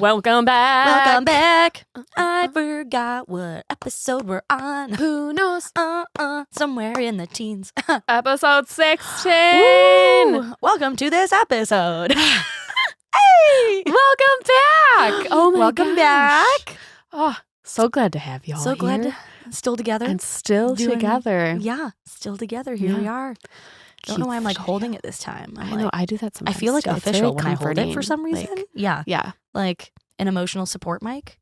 Welcome back. Welcome back. I forgot what episode we're on. Who knows? Somewhere in the teens. Episode 16. Woo! Welcome to this episode. Hey! Welcome back. Oh my Welcome gosh. back. Oh, so glad to have y'all So glad here. still together. And still together. Yeah, still together. Here we are. Don't know why I'm like holding it this time. I know, I do that sometimes. I feel like too. It's official very when I hold it for comforting. some reason. Like, yeah. Like an emotional support mic.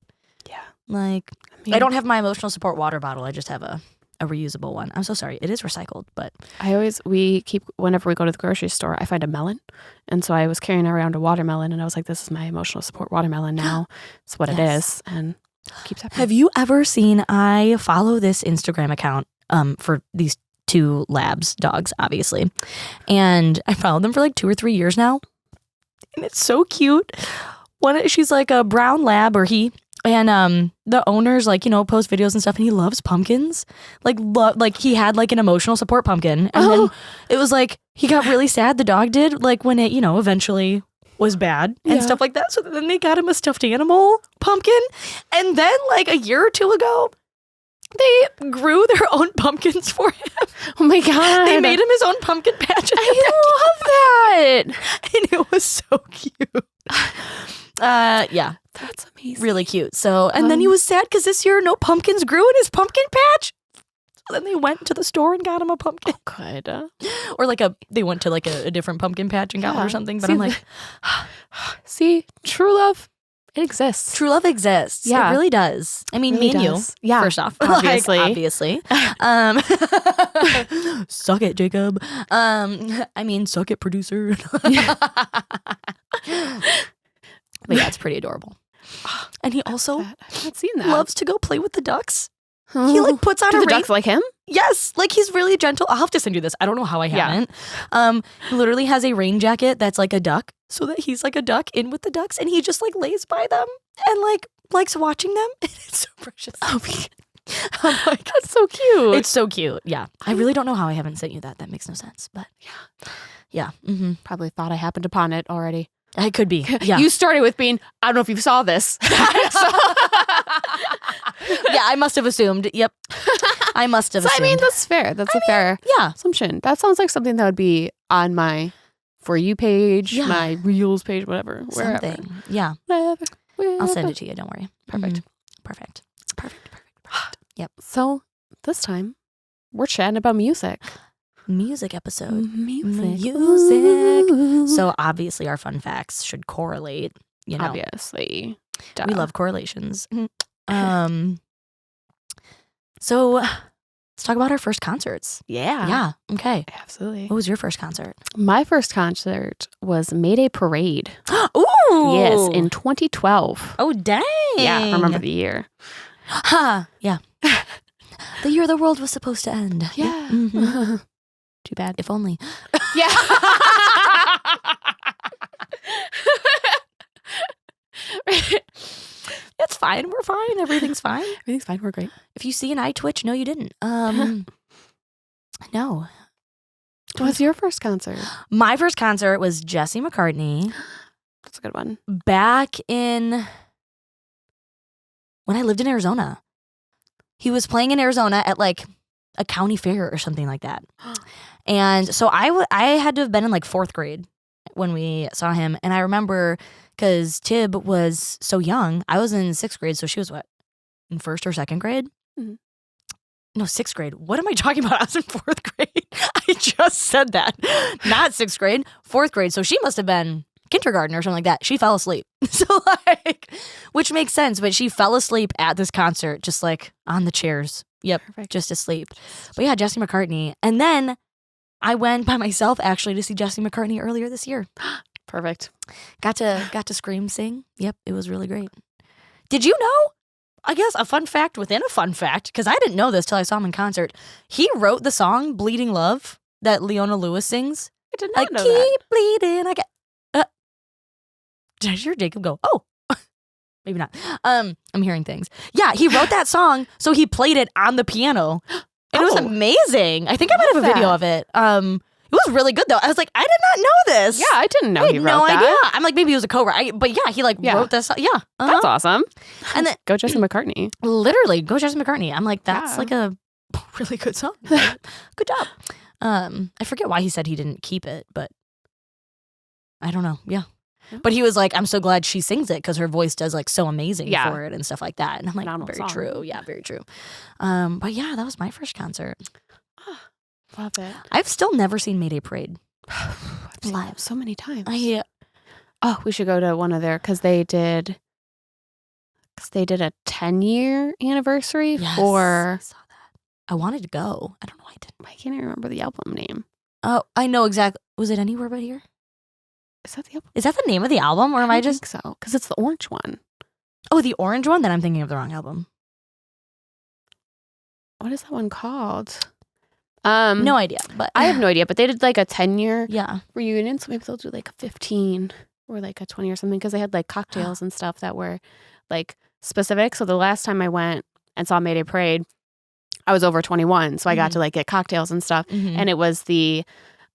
Yeah. Like mean, I don't have my emotional support water bottle. I just have a reusable one. I'm so sorry. It is recycled, but whenever we go to the grocery store, I find a melon. And so I was carrying around a watermelon and I was like, this is my emotional support watermelon now. It's what it is. And it keeps happening. Have you ever seen, I follow this Instagram account for these two labs, dogs, obviously. And I followed them for like 2 or 3 years now. And it's so cute. She's like a brown lab, or he, and the owners like, post videos and stuff, and he loves pumpkins. Like he had like an emotional support pumpkin. And then it was like, he got really sad, the dog did, like when it, eventually was bad and stuff like that. So then they got him a stuffed animal pumpkin. And then like a year or two ago, they grew their own pumpkins for him. Oh my God. They made him his own pumpkin patch. I love that. And it was so cute. Yeah. That's amazing. Really cute. So, and then he was sad because this year no pumpkins grew in his pumpkin patch. So then they went to the store and got him a pumpkin. Good. Or like they went to like a different pumpkin patch and got one or something. But I'm like, see, true love, it exists. true love exists. Yeah. It really does. I mean, Really me and does. you. Yeah. First off. Obviously. Obviously. Suck it, Jacob. I mean, suck it, producer. But yeah, it's pretty adorable. And he also I've not seen that. loves to go play with the ducks. He like puts on Do a the ring. ducks like him? Yes, like he's really gentle. I'll have to send you this. I don't know how I haven't. He literally has a rain jacket that's like a duck, so that he's like a duck in with the ducks, and he just like lays by them and like likes watching them. It's so precious. Oh, I'm like, that's so cute. it's so cute. Yeah, I really don't know how I haven't sent you that. That makes no sense, but yeah. Mm-hmm. Probably thought I happened upon it already. I could be. Yeah, You started with being, I don't know if you saw this. yeah. I must have assumed. Yep, I must have. So, I assumed. mean, that's fair. That's a fair yeah. assumption. That sounds like something that would be on my For You page, Yeah. my Reels page, whatever. Wherever. Something. Yeah, Wherever. I'll send it to you. Don't worry. Perfect. Mhm. Perfect. Yep. So this time, we're chatting about music. Music episode. Music. Music. So obviously our fun facts should correlate. Obviously. Duh. We love correlations. So let's talk about our first concerts. Yeah. Yeah. Okay. Absolutely. What was your first concert? My first concert was Mayday Parade. Ooh. Yes, in 2012. Oh, dang. Yeah, I remember the year. Ha. Yeah. The year the world was supposed to end. Yeah. Mhm. Too bad. If only. Yeah. It's fine. We're fine. Everything's fine. Everything's fine. We're great. If you see an eye twitch, no, you didn't. No. What was your first concert? My first concert was Jesse McCartney That's a good one. back in when I lived in Arizona. He was playing in Arizona at like a county fair or something like that. And so I had to have been in like 4th grade when we saw him. And I remember because Tib was so young. I was in 6th grade. So she was what? In 1st or 2nd grade? Mhm. No, 6th grade. What am I talking about? I was in 4th grade. I just said that. Not 6th grade, 4th grade. So she must have been kindergarten or something like that. She fell asleep. So like, which makes sense, but she fell asleep at this concert, just like on the chairs. Yep. Perfect. Just asleep. But yeah, Jesse McCartney. And then I went by myself actually to see Jesse McCartney earlier this year. Perfect. Got to scream sing. Yep. It was really great. Did you know? I guess a fun fact within a fun fact, because I didn't know this till I saw him in concert. He wrote the song Bleeding Love that Leona Lewis sings. I did I not know keep that. bleeding. I get. Did I hear Jacob go, oh, maybe not. I'm hearing things. Yeah, he wrote that song, so he played it on the piano. And it was Oh. amazing. I think I might have a Love video that. of it. It was really good though. I was like, I did not know this. Yeah, I didn't know I he had wrote no that. idea. I'm like, maybe he was a co-writer, but yeah, he wrote this. Yeah, That's awesome. And then Go Jesse McCartney. literally, go Jesse McCartney. I'm like, that's Yeah. a really good song. Good job. I forget why he said he didn't keep it, but I don't know. Yeah. But he was like, I'm so glad she sings it because her voice does so amazing for it and stuff like that. And I'm like, Phenomenal very song. true. Yeah, very true. But yeah, that was my first concert. Love it. I've still never seen Mayday Parade I've seen them so many times. I We should go to one of their because they did a 10-year anniversary I for. saw that. I wanted to go. I don't know why I didn't. I can't even remember the album name. Oh, I know exactly. Was it Anywhere But Here? Is that the album? Is that the name of the album, or am I just? think so? Because it's the orange one. Oh, the orange one. Then I'm thinking of the wrong album. What is that one called? No idea, but I have no idea. But they did a 10-year yeah. reunion, so maybe they'll do a 15 or a 20 or something because they had cocktails and stuff that were specific. So the last time I went and saw Mayday Parade, I was over 21, so I got to get cocktails and stuff, and it was the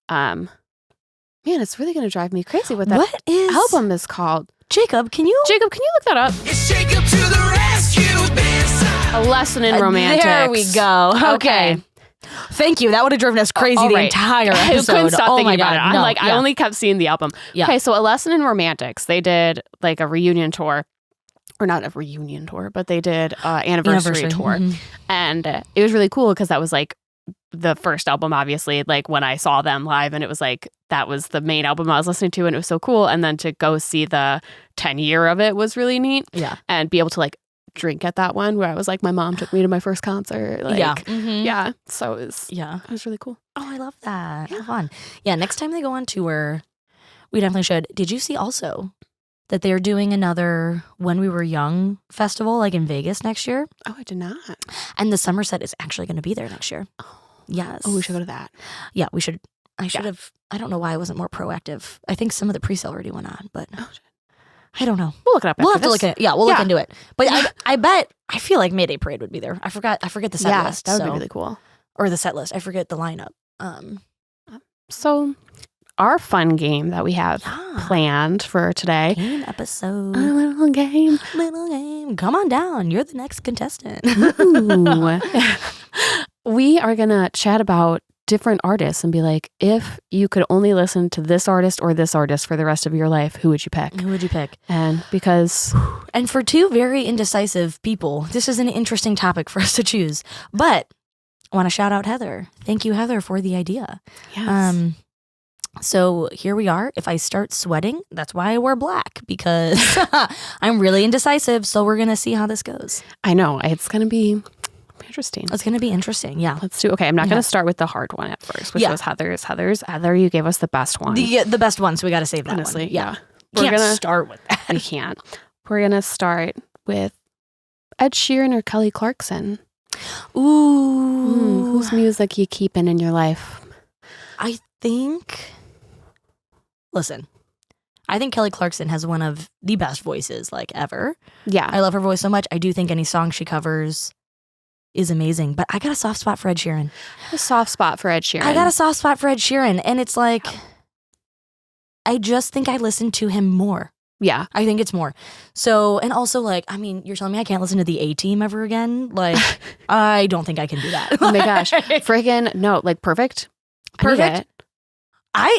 man, it's really gonna drive me crazy what that album is called. Jacob, can you look that up? It's Jacob to the rescue, Ben. A Lesson in Romantics. There we go. Okay. Thank you. That would have driven us crazy All the right. entire I episode. couldn't stop thinking my about God. it. I'm No, I only kept seeing the album. Yeah. Okay, so A Lesson in Romantics. They did a reunion tour. Or not a reunion tour, but they did anniversary tour. Mhm. And it was really cool because that was the first album, obviously, when I saw them live, and it was that was the main album I was listening to, and it was so cool. And then to go see the 10-year of it was really neat. Yeah. And be able to drink at that one where I was my mom took me to my first concert. Yeah. Mhm. Yeah. So it Yeah. was really cool. Oh, I love that. How fun. Yeah, next time they go on tour, we definitely should. Did you see also that they're doing another When We Were Young festival in Vegas next year? Oh, I did not. And the Somerset is actually going to be there next year. Yes. Oh, we should go to that. Yeah, we should. I should have. I don't know why I wasn't more proactive. I think some of the pre-sale already went on, but I don't know. We'll look it up. We'll after have to this. look at it. Yeah, we'll look into it. But I bet. I feel like Mayday Parade would be there. I forget the set list. That would be really cool. Or the set list. I forget the lineup. So, our fun game that we have planned for today. Game episode. A little game. Little game. Come on down. You're the next contestant. Ooh. We are going to chat about different artists and be if you could only listen to this artist or this artist for the rest of your life, who would you pick? Who would you pick? And because... And for two very indecisive people, this is an interesting topic for us to choose. But I want to shout out Heather. Thank you, Heather, for the idea. Yes. So here we are. If I start sweating, that's why I wear black, because I'm really indecisive. So we're going to see how this goes. I know. It's going to be interesting. It's going to be interesting. Yeah. Let's do... Okay, I'm not going to start with the hard one at first, which was Heather's. Heather, you gave us the best one. The best one, so we got to save that Honestly, one. yeah. We're going to start with that. We can't. We're going to start with Ed Sheeran or Kelly Clarkson. Ooh. Whose music you keeping in your life? I think... Listen, I think Kelly Clarkson has one of the best voices ever. Yeah. I love her voice so much. I do think any song she covers is amazing. But I got a soft spot for Ed Sheeran. A soft spot for Ed Sheeran. I got a soft spot for Ed Sheeran. And it's I just think I listen to him more. Yeah. I think it's more. So, and also you're telling me I can't listen to the A-Team ever again? I don't think I can do that. Oh my gosh. Friggin' no, Perfect. Perfect.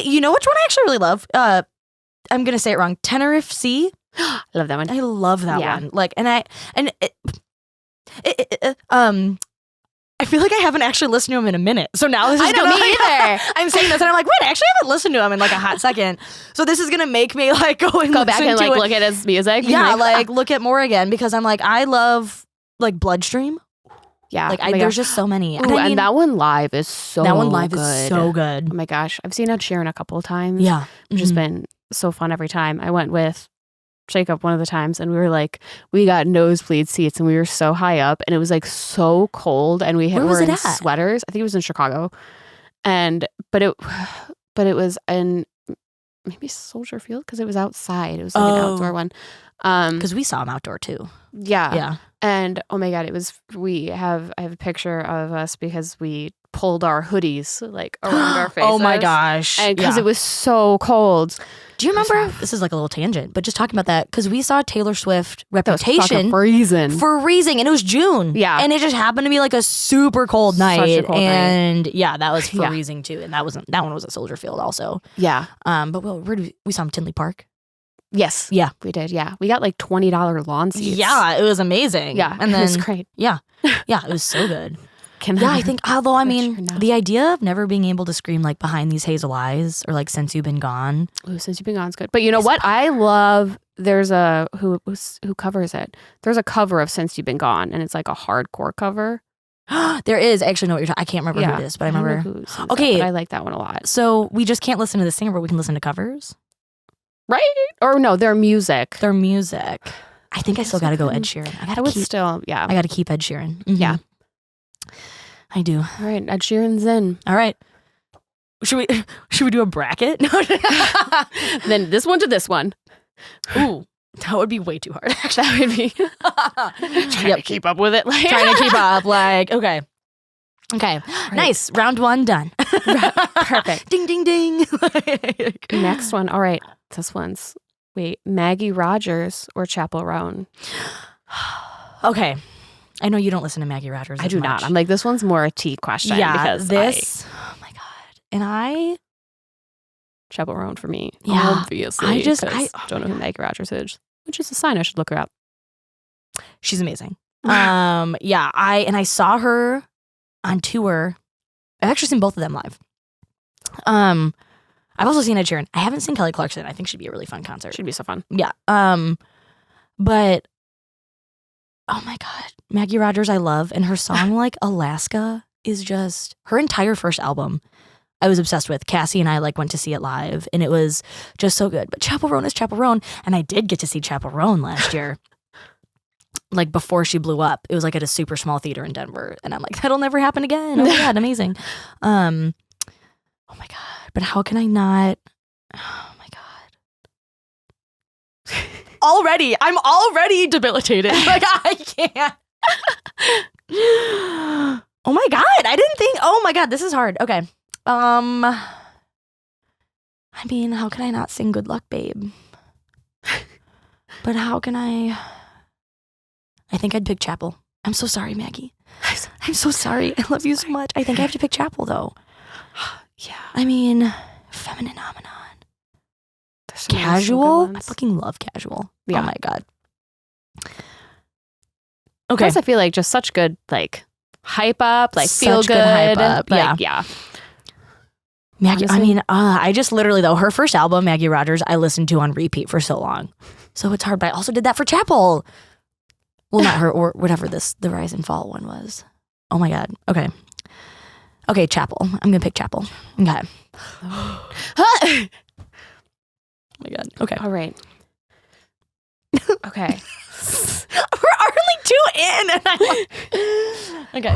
You know which one I actually really love? I'm going to say it wrong. Tenerife Sea. I love that one. I love that one. I feel like I haven't actually listened to him in a minute. So now this is I know, me either. I'm saying this and I'm wait, I actually haven't listened to him in a hot second. So this is going to make me go back and look at his music. Yeah, look at more again because I'm I love Bloodstream. Yeah. There's just so many. Ooh, and that one live is so good. That one live is so good. Oh my gosh. I've seen Ed Sheeran a couple of times. Yeah. Which has been so fun every time. I went with Jacob one of the times and we were we got nosebleed seats and we were so high up and it was so cold and we were in sweaters. I think it was in Chicago. But it was in maybe Soldier Field because it was outside. It was an outdoor one. Because we saw him outdoor too. Yeah. Yeah. And oh my God, I have a picture of us because we pulled our hoodies like around our faces. Oh my gosh. And because it was so cold. Do you remember, this is like a little tangent, but just talking about that, because we saw Taylor Swift Reputation freezing, and it was June. Yeah. And it just happened to be like a super cold night. Such a cold and yeah, that was freezing too. And that one was at Soldier Field also. Yeah. But we saw him Tinley Park. Yes. Yeah. We did. Yeah. We got like $20 lawn seats. Yeah, it was amazing. Yeah. And then, it was great. Yeah. Yeah, it was so good. I think, although I mean, the idea of never being able to scream like Behind These Hazel Eyes or like Since You've Been Gone. Ooh, Since You've Been Gone is good. But you know what? I love, there's a, who covers it? There's a cover of Since You've Been Gone, and it's like a hardcore cover. There is. I actually know what you're talking. I can't remember who it is, but I remember. Okay. But I like that one a lot. So we just can't listen to the singer, but we can listen to covers. Right? Or no, their music. Their music. I think I still got to go Ed Sheeran. I got to keep Ed Sheeran. Mm-hmm. Yeah. I do. All right, Ed Sheeran's in. All right. Should we do a bracket? Then this one to this one. Ooh, that would be way too hard. That would be trying to keep up with it. Like. Trying to keep up. Like, okay. Right. Nice. Round 1 done. Perfect. Ding, ding, ding. Next one. All right. This one's, Maggie Rogers or Chappell Roan? Okay. I know you don't listen to Maggie Rogers. I do not. I'm like, this one's more a tea question. Yeah, because oh my God. And Chappell Roan for me. Yeah. Obviously. I don't know who Maggie Rogers is, which is a sign I should look her up. She's amazing. Yeah. I saw her on tour. I've actually seen both of them live. I've also seen Ed Sheeran. I haven't seen Kelly Clarkson. I think she'd be a really fun concert. Should be so fun. Yeah. But oh my God, Maggie Rogers I love, and her song like Alaska is just her entire first album. I was obsessed with. Cassie and I like went to see it live, and it was just so good. But Chappell Roan is Chappell Roan, and I did get to see Chappell Roan last year. Like before she blew up, it was like at a super small theater in Denver, and I'm like, that'll never happen again. Oh my God, amazing. Oh my God, but how can I not? Oh my God. I'm already debilitated. Like I can't. Oh my God, I didn't think. Oh my God, this is hard. Okay. I mean, how can I not sing Good Luck, Babe? But how can I think I'd pick Chappell. I'm so sorry, Maggie. I'm so sorry. I love you so much. I think I have to pick Chappell, though. Yeah. I mean, Feminine Nomenon. Casual? I fucking love Casual. Yeah. Oh my God. Okay. Plus, I feel like just such good, like, hype up, like, feel good. Hype up. Like, yeah. Maggie, honestly? I mean, I just literally, though, her first album, Maggie Rogers, I listened to on repeat for so long. So it's hard, but I also did that for Chappell. Well, not her, or whatever the Rise and Fall one was. Oh my God. Okay. Okay, Chappell. I'm going to pick Chappell. Okay. Oh my God. Okay. All right. Okay. We're only 2 in. And okay.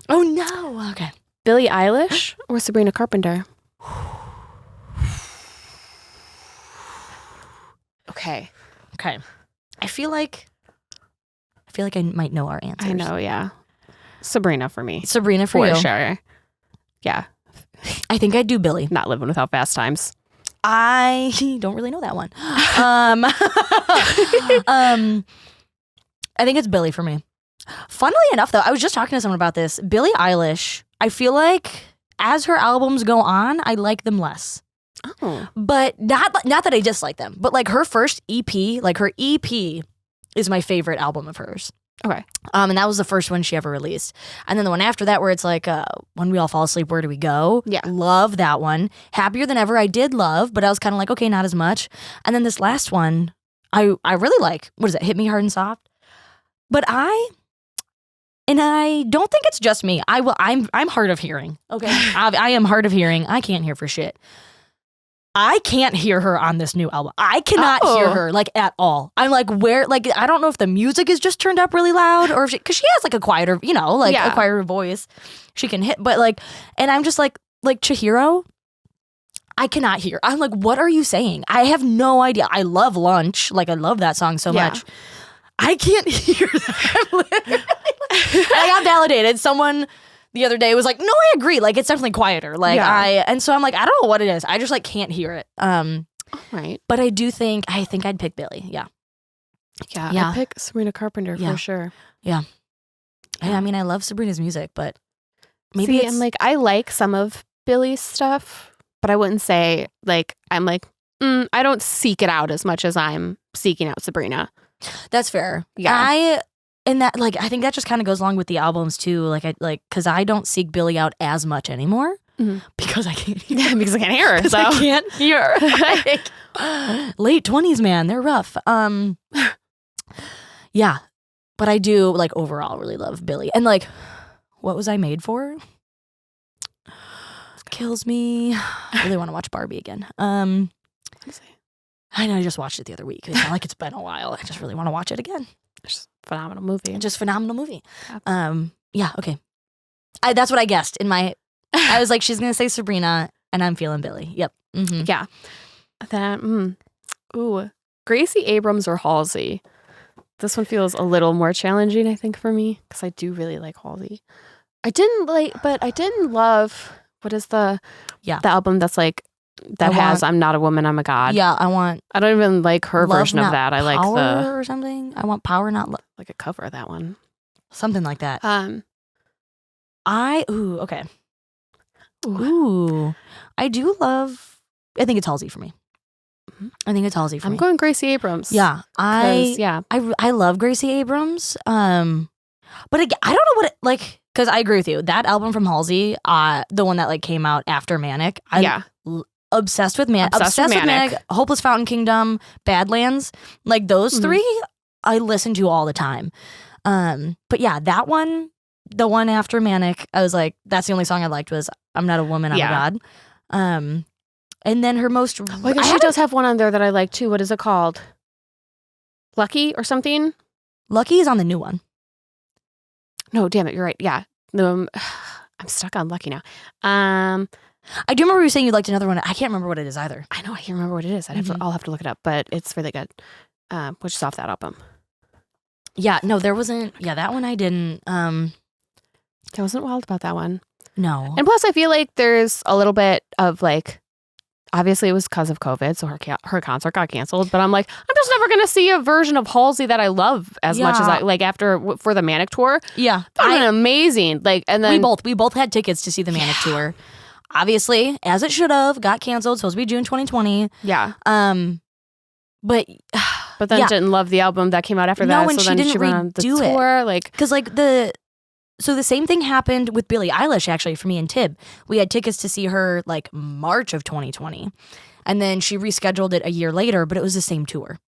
Oh no. Okay. Billie Eilish or Sabrina Carpenter? Okay. Okay. I feel like I might know our answers. I know, yeah. Sabrina for me. Sabrina for you. Sure. Yeah. I think I'd do Billie. Not Living Without Fast Times. I don't really know that one. I think it's Billie for me. Funnily enough, though, I was just talking to someone about this. Billie Eilish, I feel like as her albums go on, I like them less. Oh. But not that I dislike them, but like her first EP, like her EP is my favorite album of hers. Okay. And that was the first one she ever released. And then the one after that where it's like, When We All Fall Asleep, Where Do We Go? Yeah. Love that one. Happier Than Ever, I did love, but I was kind of like, okay, not as much. And then this last one, I really like. What is it? Hit Me Hard and Soft. But I don't think it's just me. I'm hard of hearing. Okay. I am hard of hearing. I can't hear for shit. I can't hear her on this new album. I cannot hear her like at all. I'm like, where, like, I don't know if the music is just turned up really loud or if because she has like a quieter, a quieter voice she can hit. But like, and I'm just like Chihiro, I cannot hear. I'm like, what are you saying? I have no idea. I love Lunch. Like, I love that song so much. I can't hear that. I got validated. Someone the other day was like, no, I agree. Like, it's definitely quieter. Like, and so I'm like, I don't know what it is. I just like can't hear it. Right. But I think I'd pick Billie. Yeah. Yeah. I'd pick Sabrina Carpenter for sure. Yeah. I mean, I love Sabrina's music, but maybe I'm like, I like some of Billie's stuff, but I wouldn't say like, I'm like, I don't seek it out as much as I'm seeking out Sabrina. That's fair. Yeah. I think that just kind of goes along with the albums too. Because I don't seek Billie out as much anymore because I can't hear. Yeah, because I can't hear her. So I can't hear. Late 20s, man, they're rough. Yeah, but I do like overall really love Billie. And like, what was I made for? Kills me. I really want to watch Barbie again. I know I just watched it the other week. It's not like it's been a while. I just really want to watch it again. It's just a phenomenal movie. Yeah, okay. That's what I guessed in my. I was like, she's gonna say Sabrina, and I'm feeling Billie. Yep. Mm-hmm. Yeah. Then, Gracie Abrams or Halsey. This one feels a little more challenging, I think, for me because I do really like Halsey. I didn't love. What is the album that's like that has I'm Not a Woman, I'm a God. Yeah, I don't even like her Love, version of that. I like the or something. I want Power, not love. Like a cover of that one. Something like that. Okay. I do love. I think it's Halsey for me. I'm going Gracie Abrams. Yeah, I love Gracie Abrams. But again, I don't know what it like. Because I agree with you. That album from Halsey, the one that like came out after Manic. Obsessed with Manic. Hopeless Fountain Kingdom, Badlands. Like those three, I listen to all the time. But yeah, that one, the one after Manic, I was like, that's the only song I liked was I'm Not a Woman, I'm a God. And then her most... Well, I guess she does have one on there that I like too. What is it called? Lucky or something? Lucky is on the new one. No, damn it, you're right. Yeah. I'm stuck on Lucky now. I do remember you saying you liked another one. I can't remember what it is either. I know I can't remember what it is. I'll have to look it up, but it's really good. Which is off that album. Yeah, no, there wasn't. Yeah, that one I didn't. I wasn't wild about that one. No. And plus, I feel like there's a little bit of like, obviously it was because of COVID, so her concert got canceled. But I'm like, I'm just never gonna see a version of Halsey that I love as much as I like for the Manic tour. Yeah, that would have been amazing. Like, and then we both had tickets to see the Manic tour. Obviously, as it should have, got canceled. Supposed to be June 2020. Yeah. But then didn't love the album that came out after that. And so she then didn't she went on the tour, like because like the same thing happened with Billie Eilish actually for me and Tib. We had tickets to see her like March of 2020, and then she rescheduled it a year later, but it was the same tour.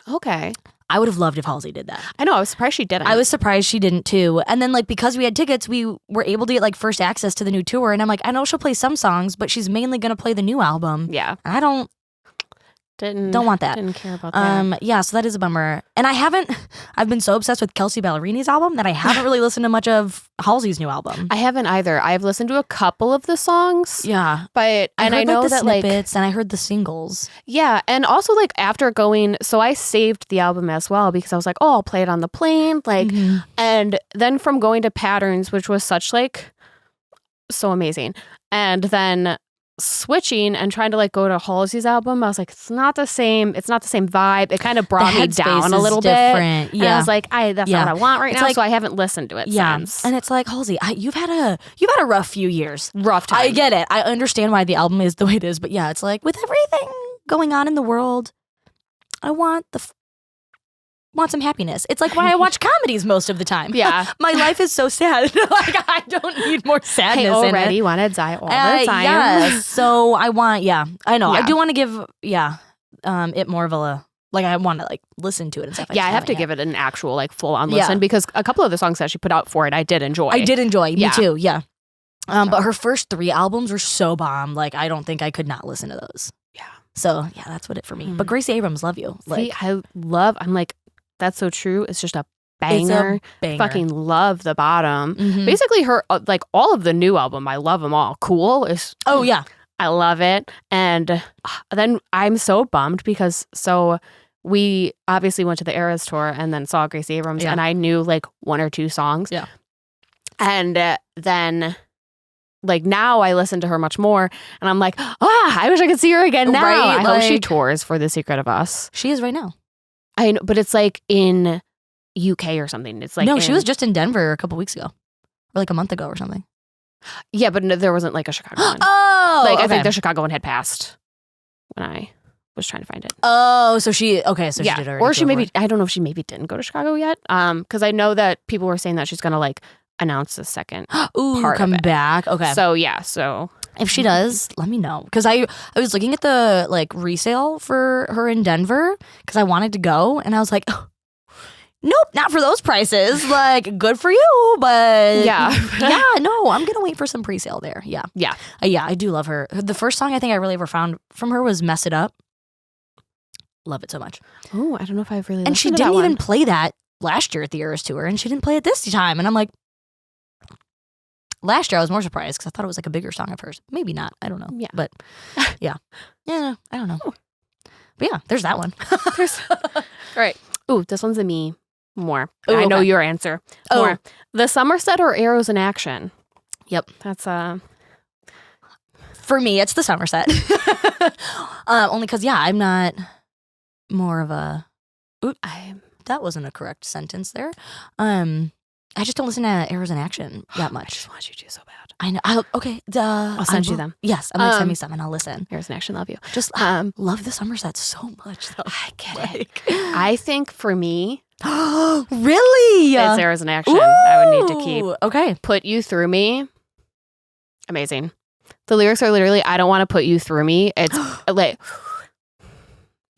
Okay. I would have loved if Halsey did that. I know. I was surprised she didn't. I was surprised she didn't too. And then like because we had tickets, we were able to get like first access to the new tour. And I'm like, I know she'll play some songs, but she's mainly gonna play the new album. Yeah. And I don't want that. Didn't care about that. Yeah, so that is a bummer. And I've been so obsessed with Kelsea Ballerini's album that I haven't really listened to much of Halsey's new album. I haven't either. I've listened to a couple of the songs. Yeah. But I know the that snippets and I heard the singles. Yeah, and also like after going, so I saved the album as well because I was like, oh, I'll play it on the plane, like, and then from going to Patterns, which was such like so amazing, and then switching and trying to like go to Halsey's album, I was like, it's not the same vibe. It kind of brought me down a little bit. Yeah, and I was like, that's not what I want right now. Like, so I haven't listened to it since. And it's like, Halsey, you've had a rough few years, rough time. I get it. I understand why the album is the way it is, but yeah, it's like with everything going on in the world, I want some happiness. It's like why I watch comedies most of the time. Yeah. My life is so sad. Like I don't need more sadness in it. I already want to die all the time. Yes. So I want, I know. Yeah. I do want to give, it more of a, like I want to like listen to it and stuff. I have to give it an actual like full on listen because a couple of the songs that she put out for it, I did enjoy. Me too. Yeah. But her first 3 albums were so bomb. Like I don't think I could not listen to those. Yeah. So yeah, that's what it for me. But Gracie Abrams, love you. Like, I'm like, that's so true. It's just a banger. It's a banger. Fucking love The Bottom. Basically her, like all of the new album, I love them all. Cool is. Oh yeah. I love it. And then I'm so bummed because we obviously went to the Eras tour and then saw Gracie Abrams and I knew like 1 or 2 songs. Yeah. And then like now I listen to her much more and I'm like, I wish I could see her again now. Right, I hope she like- tours for The Secret of Us. She is right now. I know, but it's like in UK or something. It's like No, she was just in Denver a couple weeks ago. Or like a month ago or something. Yeah, but no, there wasn't like a Chicago one. Oh, Like I okay. think the Chicago one had passed when I was trying to find it. Oh, so she did already. Or she go maybe, for it. I don't know if she maybe didn't go to Chicago yet. Because I know that people were saying that she's gonna like announce the second Ooh, part of come it. back. Okay. So yeah, so If she does, let me know. Because I was looking at the like resale for her in Denver because I wanted to go and I was like, oh, nope, not for those prices. Like, good for you, but Yeah. yeah, no, I'm gonna wait for some pre-sale there. Yeah, yeah. yeah, I do love her. The first song I think I really ever found from her was "Mess It Up." Love it so much. Oh, I don't know if I've really. And she listened to that didn't even one. play that last year at the Eras Tour, and she didn't play it this time. And I'm like, last year I was more surprised because I thought it was like a bigger song of hers. Maybe not. I don't know. Yeah. But yeah. Yeah, I don't know. But yeah, there's that one. All right. Ooh, this one's a me more. Ooh, I know okay. your answer. Oh. More. The Somerset or Arrows in Action? Yep. That's For me, it's the Somerset. Only because, yeah, I'm not more of a. Ooh, that wasn't a correct sentence there. I just don't listen to Arrows in Action that I much. just want you to so bad. I know. Okay. I'll send you them. Yes. I'm like, send me some and I'll listen. Arrows in Action, love you. Just love the Somerset so much, though. I get it. I think for me, Really? it's Arrows in Action. I would need to keep. Ooh, Okay. Put You Through Me. Amazing. The lyrics are literally, I don't want to put you through me. It's like,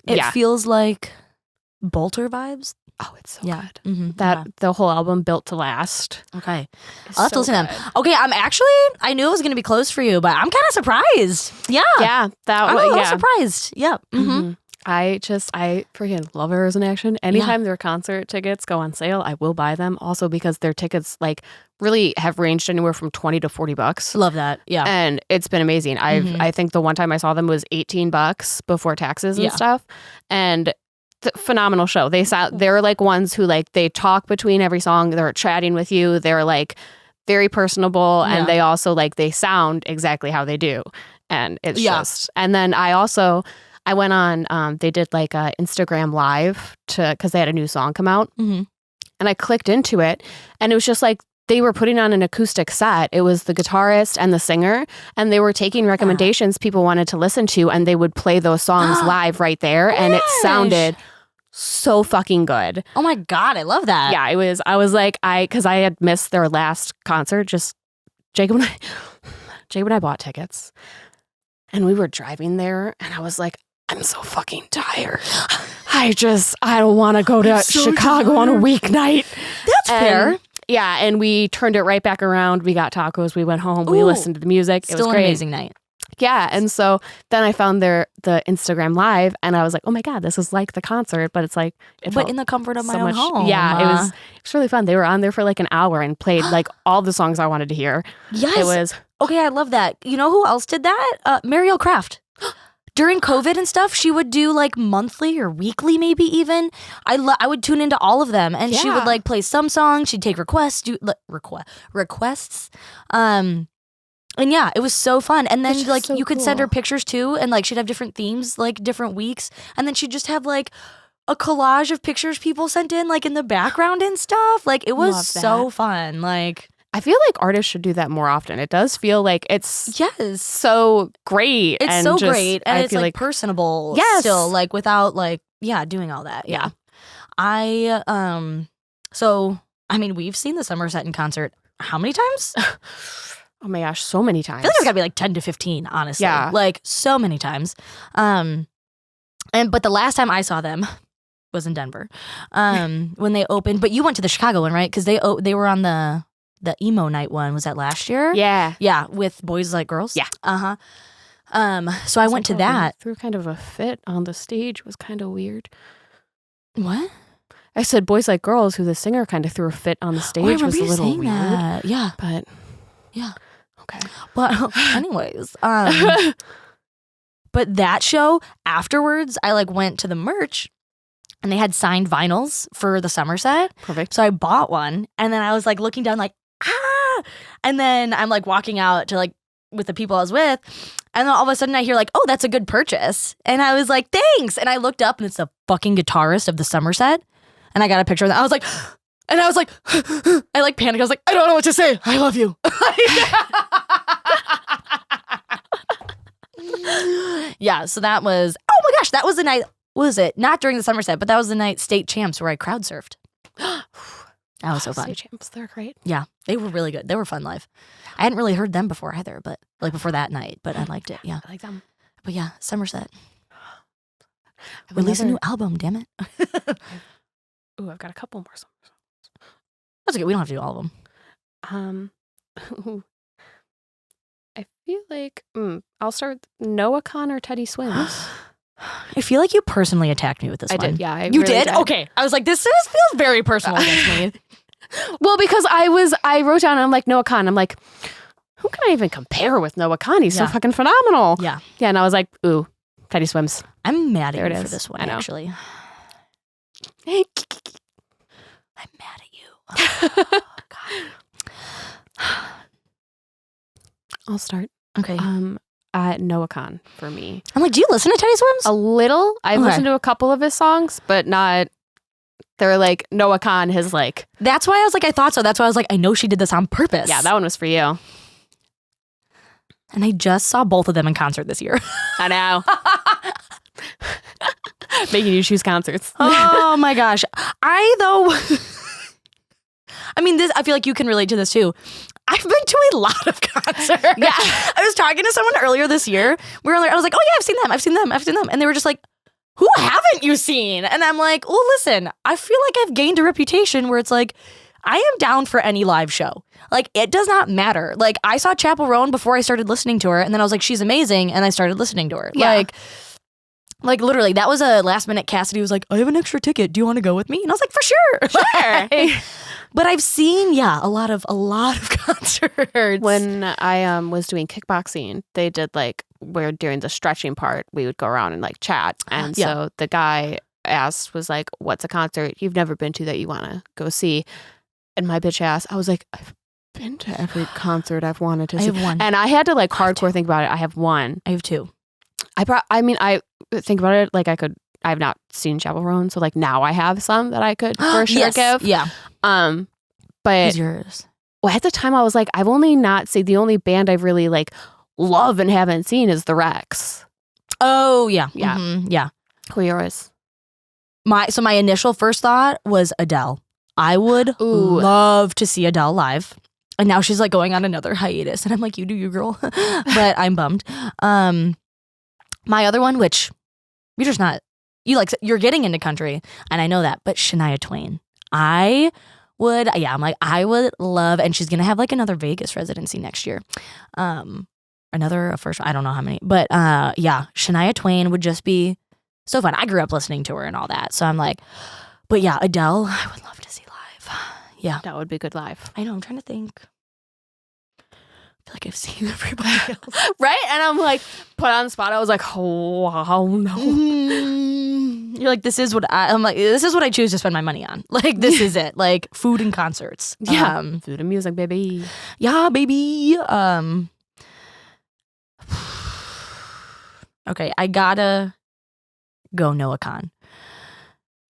It yeah. feels like Bolter vibes. Oh, it's so Yeah. good. Mm-hmm. That the whole album Built to Last. Okay. is I'll have to so listen to good. them. Okay, I knew it was going to be close for you, but I'm kind of surprised. Yeah. Yeah, that I'm a was little yeah. surprised. Yeah. Mm-hmm. Mhm. I freaking love Arrows in Action. Anytime their concert tickets go on sale, I will buy them. Also because their tickets like really have ranged anywhere from $20 to $40. Love that. Yeah. And it's been amazing. I think the one time I saw them was $18 before taxes and Yeah. stuff. And phenomenal show. They're like ones who like they talk between every song. They're chatting with you. They're like very personable, Yeah. and they also like they sound exactly how they do. And it's just. And then I went on. They did like a Instagram live because they had a new song come out, Mhm. and I clicked into it, and it was just like. They were putting on an acoustic set. It was the guitarist and the singer, and they were taking recommendations people wanted to listen to, and they would play those songs live right there, and it sounded so fucking good. Oh my God, I love that. Yeah, it was. I was like, because I had missed their last concert. Just Jacob and I bought tickets, and we were driving there, and I was like, I'm so fucking tired. I don't want to go to so Chicago on a weeknight. That's fair. Yeah, and we turned it right back around. We got tacos. We went home. We Ooh. listened to the music. It Still was an great. amazing night. Yeah, and so then I found the Instagram live, and I was like, oh my God, this is like the concert, but it's like But in the comfort of my so own much. home. Yeah, it was really fun. They were on there for like an hour and played like all the songs I wanted to hear. Yes. It was Okay, I love that. You know who else did that? Mariel Craft. During COVID and stuff, she would do like monthly or weekly, maybe even. I would tune into all of them, and she would Yeah. like play some songs. She'd take requests, requests. And yeah, it was so fun. And then That's like so you could send her cool. pictures too, and like she'd have different themes, like different weeks, and then she'd just have like a collage of pictures people sent in, like in the background and stuff. Like it was Love so that. fun. Like I feel like artists should do that more often. It does feel like it's yes. so great. It's and so just, great, and I it's feel like personable. Yes. Still, like without like doing all that. Yeah, I So I mean, we've seen the Somerset in concert how many times? I oh my gosh, so many times. feel like there's gotta be like 10 to 15. Honestly, Yeah. like so many times. But the last time I saw them was in Denver, when they opened. But you went to the Chicago one, right? Because they were on the emo night one. Was that last year? Yeah. Yeah, with Boys Like Girls. Yeah. So I went to that. Threw kind of a fit on the stage. It was kind of weird. What? I said Boys Like Girls, who the singer kind of threw a fit on the stage, Oh, I remember was a you little saying weird. that. Yeah. But Yeah. okay. But anyways, but that show afterwards, I like went to the merch and they had signed vinyls for the Somerset. Perfect. So I bought one and then I was like looking down like, And then I'm like walking out to like with the people I was with. And then all of a sudden I hear like, oh, that's a good purchase. And I was like, thanks. And I looked up and it's the fucking guitarist of the Somerset. And I got a picture of that. I was like, I like panicked. I was like, I don't know what to say. I love you. Yeah, so that was, oh my gosh, that was the night, what was it? Not during the Somerset, but that was the night state champs where I crowd surfed. That was so fun. State champs, they're great. Yeah, they were really good. They were fun live. I hadn't really heard them before either, but like before that night, but I liked it. Yeah. I like them. But yeah, Somerset. Release a new album, damn it. Ooh, I've got a couple more songs. That's okay. We don't have to do all of them. I feel like I'll start with Noah Khan or Teddy Swims. I feel like you personally attacked me with this I one. did, yeah. You really did? Okay. I was like, this feels very personal against me. Well, because I wrote down, I'm like, Noah Khan. I'm like, who can I even compare with Noah Khan? He's so fucking phenomenal. Yeah. Yeah, and I was like, ooh, Teddy Swims. I'm mad There at it you for is. this one, I know. actually. I'm mad at you. Oh, God. I'll start. Okay. Noah Khan for me. I'm like, do you listen to Teddy Swims? A little. I've Okay. listened to a couple of his songs, but not. They're like Noah Khan has like. That's why I was like, I thought so. That's why I was like, I know she did this on purpose. Yeah, that one was for you. And I just saw both of them in concert this year. I know. Making you choose concerts. Oh my gosh. I mean, this. I feel like you can relate to this too. I've been to a lot of concerts. Yeah. I was talking to someone earlier this year. I was like, oh yeah, I've seen them. And they were just like, who haven't you seen? And I'm like, well, listen, I feel like I've gained a reputation where it's like, I am down for any live show. Like, it does not matter. Like, I saw Chapel Roan before I started listening to her. And then I was like, she's amazing. And I started listening to her. Yeah. Like literally, that was a last minute. Cassidy was like, I have an extra ticket. Do you want to go with me? And I was like, for sure. Sure. But I've seen, a lot of concerts. When I was doing kickboxing, they did like where during the stretching part we would go around and like chat, and so the guy was like, "What's a concert you've never been to that you want to go see?" And my bitch ass, I was like, "I've been to every concert I've wanted to see." I have one, and I had to like hardcore think about it. I have one. I have two. I think about it like I've not seen Chapel Roan, so like now I have some that I could for sure give. Yeah. But Who's yours? well, at the time I was like, I've only not seen, the only band I really like love and haven't seen is the Rex. Oh yeah. Yeah. Yeah. Who yours? My initial first thought was Adele. I would love to see Adele live. And now she's like going on another hiatus. And I'm like, you do you, girl. But I'm bummed. My other one, which you're just not, you're getting into country. And I know that. But Shania Twain. I would love, and she's going to have like another Vegas residency next year. I don't know how many. But Shania Twain would just be so fun. I grew up listening to her and all that. So I'm like, but yeah, Adele, I would love to see live. Yeah. That would be good live. I know, I'm trying to think. I feel like I've seen everybody else. Right? And I'm like, put on the spot. I was like, oh no. You're like, this is what I choose to spend my money on. Like, this is it. Like, food and concerts. Yeah. Food and music, baby. Yeah, baby. Okay, I gotta go Noah Khan.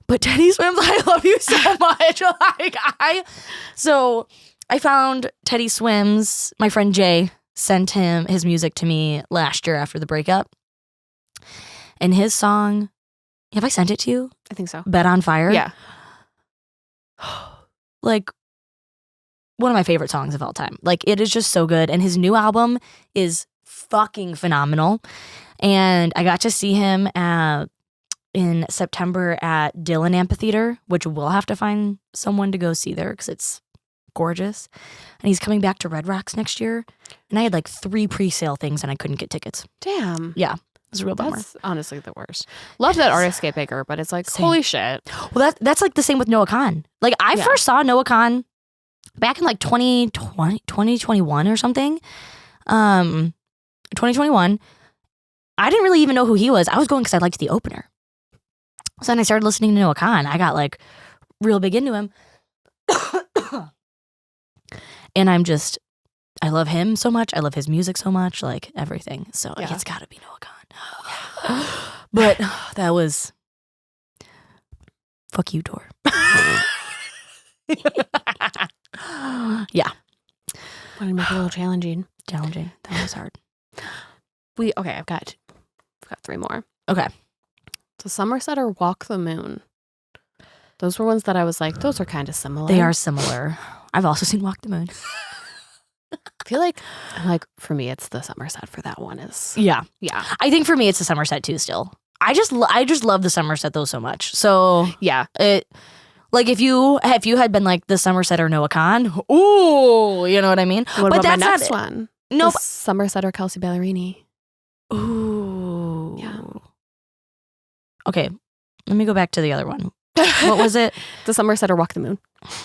But Teddy Swims, I love you so much. So I found Teddy Swims. My friend Jay sent him his music to me last year after the breakup. And his song, have I sent it to you? I think so. Bet on Fire? Yeah. Like, one of my favorite songs of all time. Like, it is just so good. And his new album is fucking phenomenal. And I got to see him in September at Dillon Amphitheater, which we'll have to find someone to go see there because it's gorgeous. And he's coming back to Red Rocks next year. And I had like 3 pre-sale things and I couldn't get tickets. Damn. Yeah. It was a real bummer. That's honestly the worst. Love that artists get bigger, but it's like, holy shit. Well, that's like the same with Noah Khan. Like, I first saw Noah Khan back in like 2021 or something. 2021. I didn't really even know who he was. I was going because I liked the opener. So then I started listening to Noah Khan. I got like real big into him. And I love him so much. I love his music so much, like everything. So it's got to be Noah Khan. But that was fuck you, Tor. Yeah. Want to make it a little challenging. Challenging. That was hard. I've got 3 more. Okay. So Somerset or Walk the Moon. Those were ones that I was like, those are kind of similar. They are similar. I've also seen Walk the Moon. I feel like for me, it's the Somerset for that one is. Yeah. Yeah. I think for me, it's the Somerset too still. I just love the Somerset though so much. So yeah. Like if you had been like the Somerset or Noah Khan, ooh, you know what I mean? What but about that's my next not one? No, Somerset or Kelsea Ballerini. Ooh. Yeah. Okay, let me go back to the other one. What was it? The Somerset or Walk the Moon.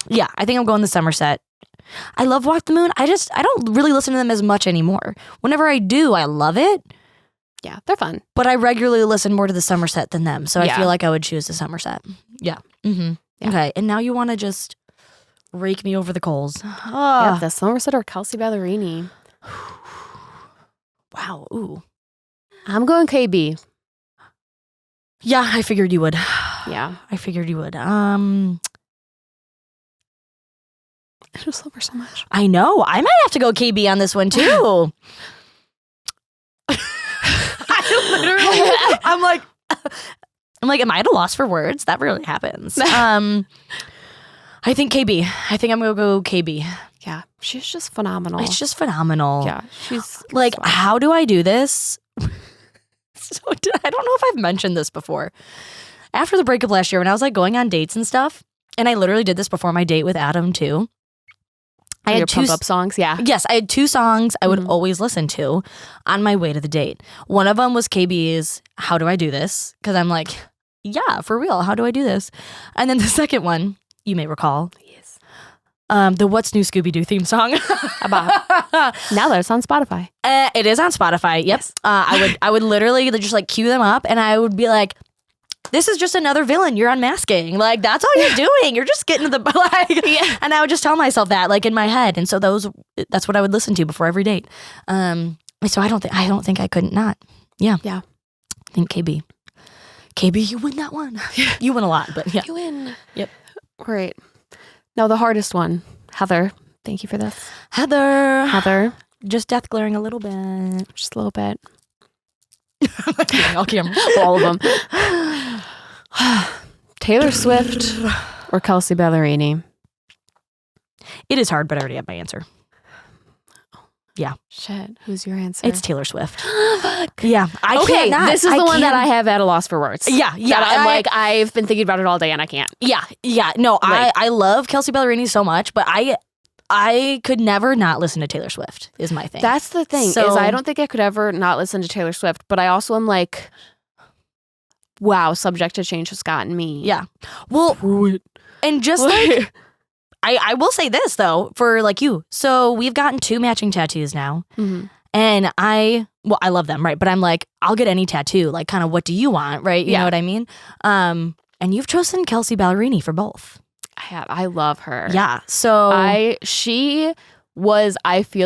Yeah, I think I'm going the Somerset. I love Walk the Moon. I don't really listen to them as much anymore. Whenever I do, I love it. Yeah, they're fun. But I regularly listen more to the Somerset than them. So I Yeah. feel like I would choose the Somerset. Yeah. Mm-hmm. Yeah. Okay, and now you want to just rake me over the coals. Yeah, the Somerset or Kelsea Ballerini. Wow. Ooh. I'm going KB. Yeah, I figured you would. Yeah. I figured you would. I just love her so much. I know. I might have to go KB on this one too. I'm like, am I at a loss for words? That really happens. I think KB. I think I'm gonna go KB. Yeah, she's just phenomenal. It's just phenomenal. Yeah, she's like, how do I do this? I don't know if I've mentioned this before. After the breakup last year, when I was like going on dates and stuff, and I literally did this before my date with Adam too. I had pump up songs. Yeah. Yes, I had 2 songs I would always listen to on my way to the date. One of them was KB's "How Do I Do This?" because I'm like, yeah, for real, how do I do this? And then the second one, you may recall, Yes. the "What's New Scooby-Doo" theme song. About now that it's on Spotify. It is on Spotify. Yep. Yes. I would literally just like cue them up, and I would be like, this is just another villain you're unmasking. Like, that's all you're doing. You're just getting to the like, and I would just tell myself that like in my head. And so that's what I would listen to before every date. So I don't think I couldn't not. Yeah. Yeah. I think KB, you win that one. You win a lot, but yeah. You win. Yep. Great. Now the hardest one. Heather, thank you for this. Heather. Just death glaring a little bit. Just a little bit. I'll camera. All of them. Taylor Swift or Kelsea Ballerini? It is hard, but I already have my answer. Yeah. Shit. Who's your answer? It's Taylor Swift. Yeah. I okay, can't. this is the one that I have at a loss for words. Yeah. That I've been thinking about it all day and I can't. Yeah. No, I love Kelsea Ballerini so much, but I could never not listen to Taylor Swift is my thing. That's the thing, is I don't think I could ever not listen to Taylor Swift, but I also am like, wow, Subject to Change has gotten me. Yeah. Well, and just like, I will say this though, for like you. So we've gotten 2 matching tattoos now. Mm-hmm. And I love them, right? But I'm like, I'll get any tattoo. Like, kind of, what do you want, right? You know what I mean? And you've chosen Kelsea Ballerini for both. I love her. Yeah. So I feel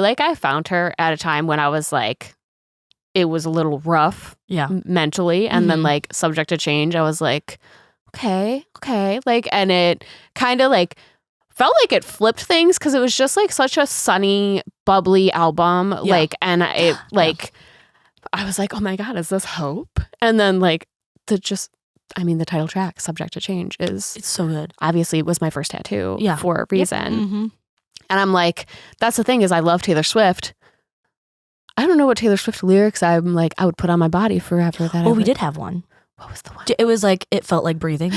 like I found her at a time when I was like, it was a little rough mentally. And then like Subject to Change, I was like, okay. Like, and it kind of like felt like it flipped things because it was just like such a sunny, bubbly album. Yeah. Like, and it like, I was like, oh my God, is this hope? And then like the title track, Subject to Change, it's so good. Obviously, it was my first tattoo for a reason. Yep. Mm-hmm. And I'm like, that's the thing is I love Taylor Swift. I don't know what Taylor Swift lyrics I'm like, I would put on my body forever. We did have one. What was the one? It was like, it felt like breathing.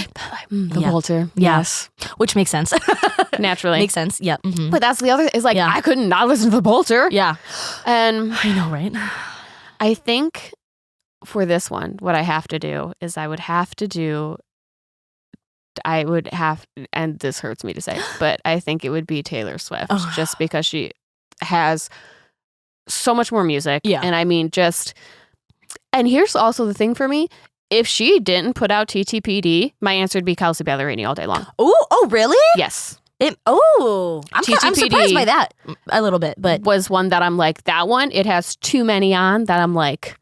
The Walter. Yeah. Yes. Which makes sense. Naturally. Makes sense. Yeah. Mm-hmm. But that's the other, is like, I could not listen to the Bolter. Yeah. And I know, right? I think for this one, what I have to do is and this hurts me to say, but I think it would be Taylor Swift just because she has so much more music. Yeah. And I mean, and here's also the thing for me. If she didn't put out TTPD, my answer would be Kelsea Ballerini all day long. Oh, really? Yes. I'm TTPD surprised by that a little bit, but was one that I'm like, that one, it has too many on that I'm like,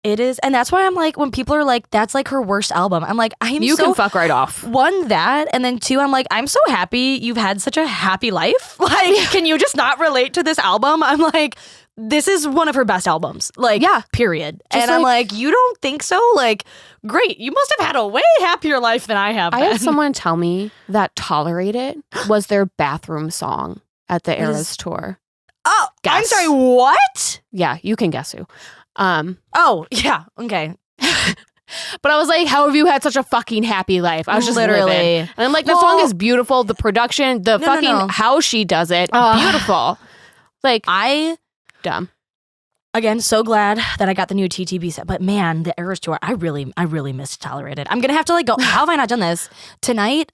it is. And that's why I'm like, when people are like, that's like her worst album, I'm like, you can fuck right off. One, that, and then two, I'm like, I'm so happy you've had such a happy life. Like, can you just not relate to this album? I'm like, this is one of her best albums. Like, Yeah. period. Just and I'm like, you don't think so? Like, great. You must have had a way happier life than I have. I been. had someone tell me that Tolerate It was their bathroom song at the Eras tour. Oh, I'm Guess. sorry. What? Yeah, you can guess who. Oh, yeah. Okay. But I was like, how have you had such a fucking happy life? I was just Literally. living. And I'm like, the song is beautiful. The production, the No. how she does it, beautiful. Like, dumb. Again, so glad that I got the new TTB set. But man, the Eras tour, I really missed Tolerated. I'm gonna have to like go. How have I not done this tonight?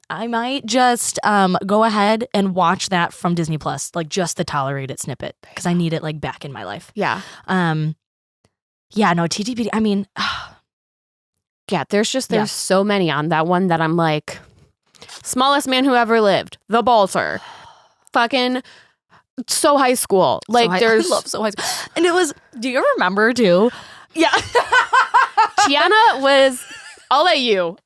I might just go ahead and watch that from Disney Plus, like just the Tolerated snippet, because I need it like back in my life. Yeah. Yeah. No, TTB. I mean, Yeah, there's so many on that one that I'm like, Smallest Man Who Ever Lived, The Balter, fucking So High School. Like, I love So High School. And it was. Do you remember too? Yeah. Tiana was. I'll let you.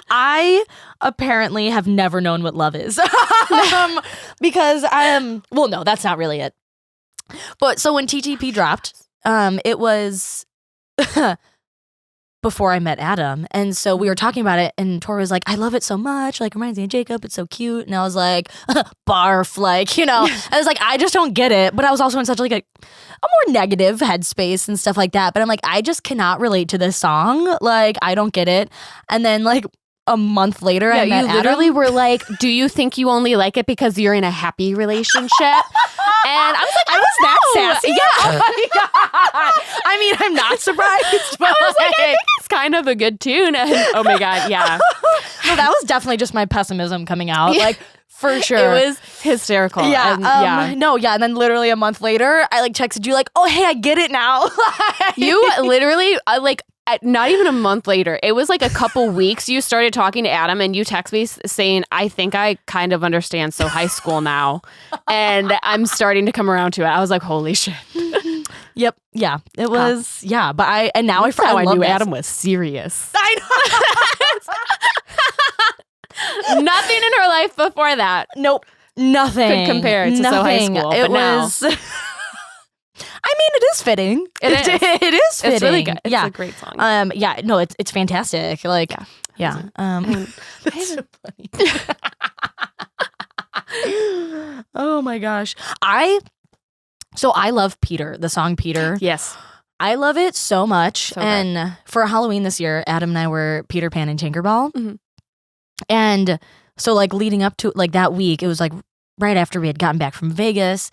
I apparently have never known what love is. Because well, no, that's not really it. But so when TTP dropped, it was before I met Adam. And so we were talking about it, and Tori was like, I love it so much. Like, reminds me of Jacob. It's so cute. And I was like, barf, like, you know. I was like, I just don't get it. But I was also in such like a more negative headspace and stuff like that. But I'm like, I just cannot relate to this song. Like, I don't get it. And then like a month later, I met you literally Adam. were like, do you think you only like it because you're in a happy relationship? And I was like, I was that know. sassy. Yeah. Oh my God. I mean, I'm not surprised. But I was like, I think it's kind of a good tune. And, oh my God, yeah. no, that was definitely just my pessimism coming out. Yeah. Like, for sure. It was hysterical. Yeah, And, no, yeah, and then literally a month later, I like texted you like, oh, hey, I get it now. You literally, not even a month later, it was like a couple weeks, you started talking to Adam and you text me saying, I think I kind of understand So High School now. And I'm starting to come around to it. I was like, holy shit. Yep, yeah, it was, yeah, but now I How I love knew this. Adam was serious. I Nothing in her life before that. Nope, nothing. Could compare it to So High School, It but now- was. I mean, it is fitting. It is. It is fitting. It's really good. It's yeah. a great song. Yeah. No, it's fantastic. Like, yeah. That's so funny. Oh my gosh. I love Peter, the song Peter. Yes. I love it so much. So and for Halloween this year, Adam and I were Peter Pan and Tinkerbell. Mhm. And so like leading up to like that week, it was like right after we had gotten back from Vegas.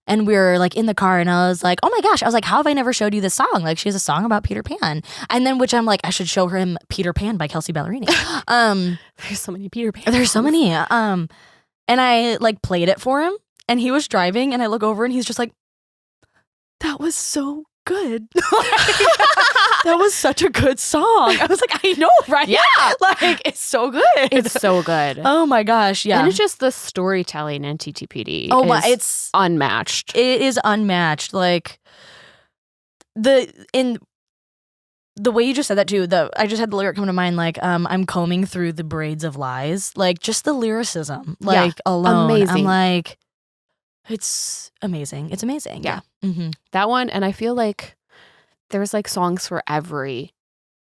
And we were like in the car and I was like, oh my gosh. I was like, how have I never showed you this song? Like, she has a song about Peter Pan. And then which I'm like, I should show him Peter Pan by Kelsea Ballerini. There's so many Peter Pan. There's so many. And I like played it for him and he was driving and I look over and he's just like, that was so good. That was such a good song. I was like, I know, right? Yeah. Like, it's so good. It's so good. Oh my gosh. Yeah. And it's just the storytelling in TTPD. Oh my, is it's unmatched. It is unmatched. Like the way you just said that too, I just had the lyric come to mind, like, I'm combing through the braids of lies. Like, just the lyricism, like, alone. amazing. I'm like, it's amazing. It's amazing. Yeah. Mm-hmm. That one, and I feel like there's like songs for every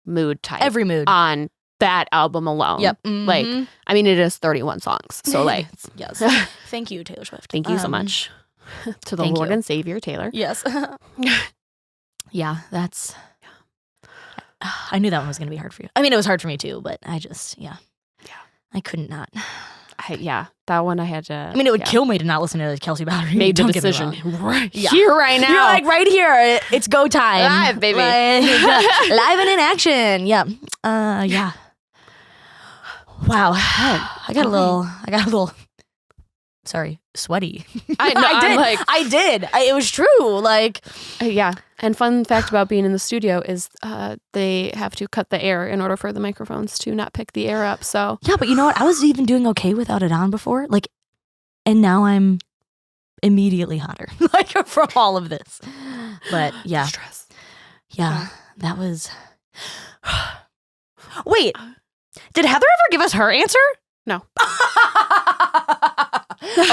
mood type. Every mood. On that album alone. Yep. Like, I mean, it is 31 songs. So like, yes. Thank you, Taylor Swift. thank you so much to the thank Lord you. and Savior Taylor. Yes. Yeah, that's. I knew that one was going to be hard for you. I mean, it was hard for me too, but I just, yeah. I couldn't not. That one I had to. I mean, it would kill me to not listen to Kelsea Ballerini. Made the Don't get me decision wrong. right Yeah. here, right now. You're like right here. It's go time. Live, baby. Like, live and in action. Yeah. Yeah. Wow. I got a little. Sorry. sweaty. I know. I did. It was true. Like, yeah. And fun fact about being in the studio is they have to cut the air in order for the microphones to not pick the air up. So yeah, but you know what? I was even doing okay without it on before. Like, and now I'm immediately hotter, like from all of this. But yeah, stress. Yeah, that was. Wait, did Heather ever give us her answer? No.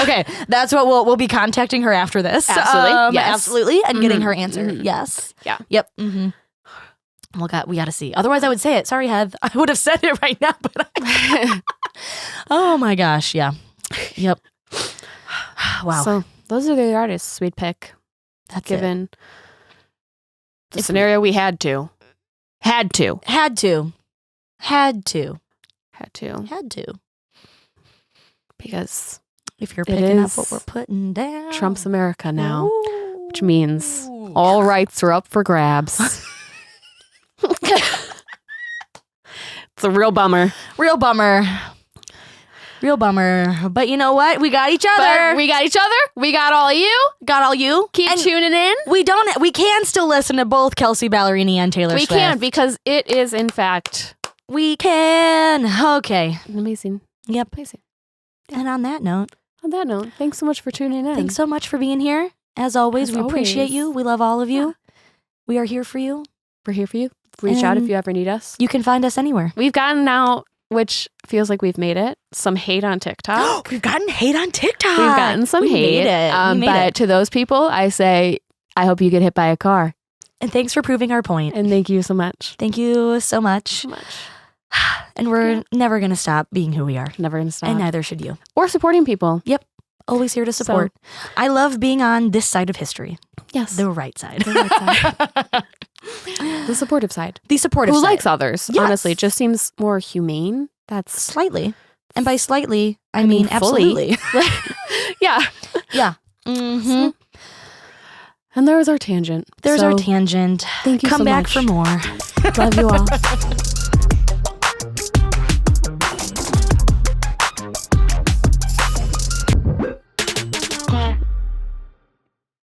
Okay, that's what we'll be contacting her after this. Absolutely, yes. Absolutely, and getting her answer. Yes. Yeah. Yep. Well, we got to see. Otherwise, I would say it. Sorry, Heath. I would have said it right now, but oh my gosh, yeah. Yep. Wow. So those are the artists we'd pick. That's given the scenario we had to. Because if you're picking up what we're putting down, Trump's America now, which means all rights are up for grabs. It's a real bummer. Real bummer. But you know what? We got each other. We got all you. Keep tuning in. We can still listen to both Kelsea Ballerini and Taylor Swift. We can, because it is, in fact. We can. Okay. Amazing. Yep. Amazing. And on that note, thanks so much for tuning in. Thanks so much for being here. As always, we appreciate you. We love all of you. Yeah. We are here for you. We're here for you. Reach out if you ever need us. You can find us anywhere. We've gotten now, which feels like we've made it, some hate on TikTok. We've gotten hate on TikTok. We've gotten some hate. But to those people, I say, I hope you get hit by a car. And thanks for proving our point. And thank you so much. Thank you so much. And we're never going to stop being who we are. Never going to stop. And neither should you. Or supporting people. Yep. Always here to support. I love being on this side of history. Yes. The right side. The supportive side. The supportive side. Who likes others. Yes. Honestly, it just seems more humane. That's slightly. And by slightly, I mean absolutely. Yeah. Yeah. Mm-hmm. And there's our tangent. There's our tangent. Thank you Come so back much. for more. Love you all.